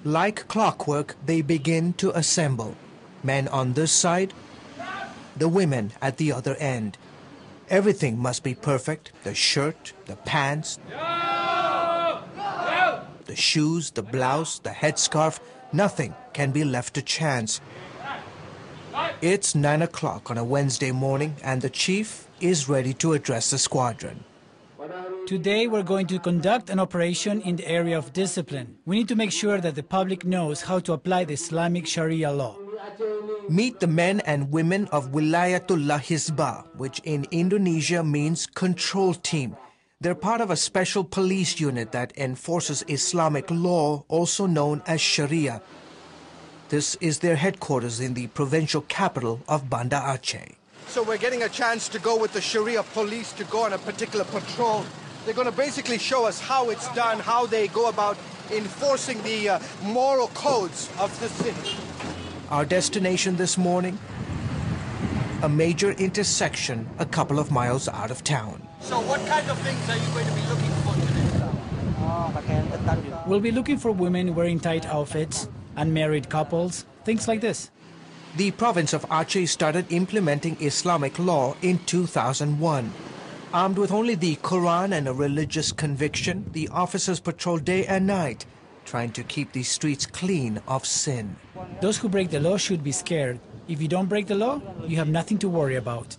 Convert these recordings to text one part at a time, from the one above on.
Like clockwork, they begin to assemble. Men on this side, the women at the other end. Everything must be perfect. The shirt, the pants, the shoes, the blouse, the headscarf. Nothing can be left to chance. It's 9 o'clock on a Wednesday morning, and the chief is ready to address the squadron. Today we're going to conduct an operation in the area of discipline. We need to make sure that the public knows how to apply the Islamic Sharia law. Meet the men and women of Wilayatullah Hizbah, which in Indonesia means control team. They're part of a special police unit that enforces Islamic law, also known as Sharia. This is their headquarters in the provincial capital of Banda Aceh. So we're getting a chance to go with the Sharia police to go on a particular patrol. They're going to basically show us how it's done, how they go about enforcing the moral codes of the city. Our destination this morning? A major intersection a couple of miles out of town. So what kind of things are you going to be looking for today? We'll be looking for women wearing tight outfits, unmarried couples, things like this. The province of Aceh started implementing Islamic law in 2001. Armed with only the Qur'an and a religious conviction, the officers patrol day and night, trying to keep the streets clean of sin. Those who break the law should be scared. If you don't break the law, you have nothing to worry about.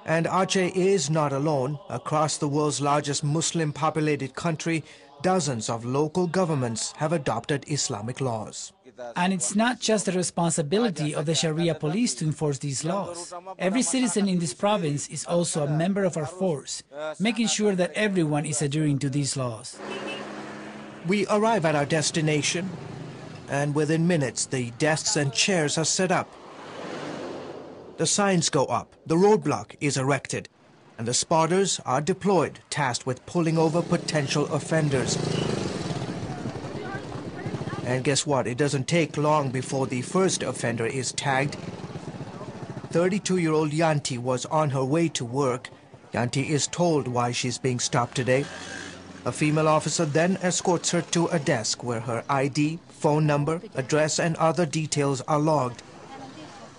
And Aceh is not alone. Across the world's largest Muslim-populated country, dozens of local governments have adopted Islamic laws. And it's not just the responsibility of the Sharia police to enforce these laws. Every citizen in this province is also a member of our force, making sure that everyone is adhering to these laws. We arrive at our destination, and within minutes, the desks and chairs are set up. The signs go up, the roadblock is erected, and the spotters are deployed, tasked with pulling over potential offenders. And guess what? It doesn't take long before the first offender is tagged. 32-year-old Yanti was on her way to work. Yanti is told why she's being stopped today. A female officer then escorts her to a desk where her ID, phone number, address, and other details are logged.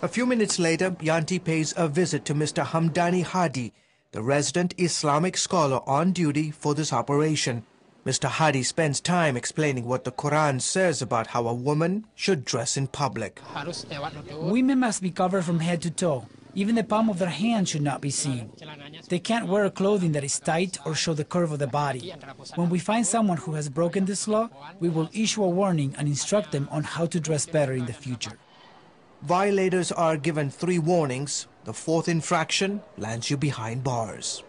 A few minutes later, Yanti pays a visit to Mr. Hamdani Hadi, the resident Islamic scholar on duty for this operation. Mr. Hadi spends time explaining what the Qur'an says about how a woman should dress in public. Women must be covered from head to toe. Even the palm of their hand should not be seen. They can't wear clothing that is tight or show the curve of the body. When we find someone who has broken this law, we will issue a warning and instruct them on how to dress better in the future. Violators are given 3 warnings. The 4th infraction lands you behind bars.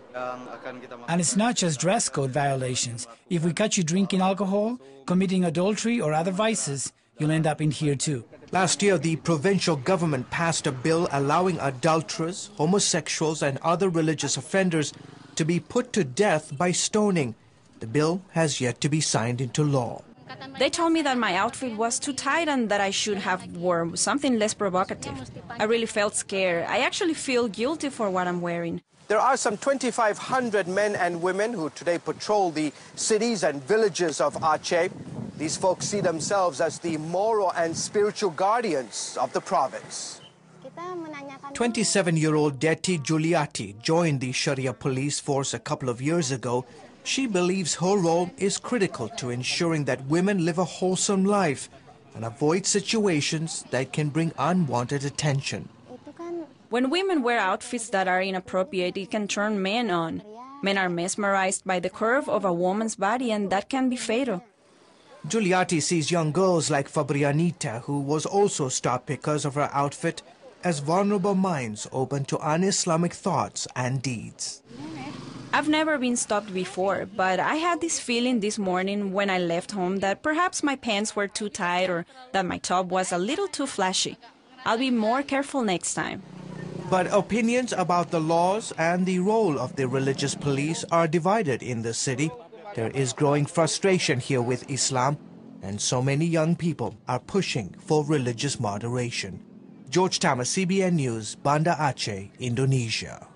And it's not just dress code violations. If we catch you drinking alcohol, committing adultery or other vices, you'll end up in here too. Last year, the provincial government passed a bill allowing adulterers, homosexuals, and other religious offenders to be put to death by stoning. The bill has yet to be signed into law. They told me that my outfit was too tight and that I should have worn something less provocative. I really felt scared. I actually feel guilty for what I'm wearing. There are some 2,500 men and women who today patrol the cities and villages of Aceh. These folks see themselves as the moral and spiritual guardians of the province. 27-year-old Deti Juliati joined the Sharia police force a couple of years ago. She believes her role is critical to ensuring that women live a wholesome life and avoid situations that can bring unwanted attention. When women wear outfits that are inappropriate, it can turn men on. Men are mesmerized by the curve of a woman's body, and that can be fatal. Giuliatti sees young girls like Fabrianita, who was also stopped because of her outfit, as vulnerable minds open to un-Islamic thoughts and deeds. I've never been stopped before, but I had this feeling this morning when I left home that perhaps my pants were too tight or that my top was a little too flashy. I'll be more careful next time. But opinions about the laws and the role of the religious police are divided in the city. There is growing frustration here with Islam, and so many young people are pushing for religious moderation. George Thomas, CBN News, Banda Aceh, Indonesia.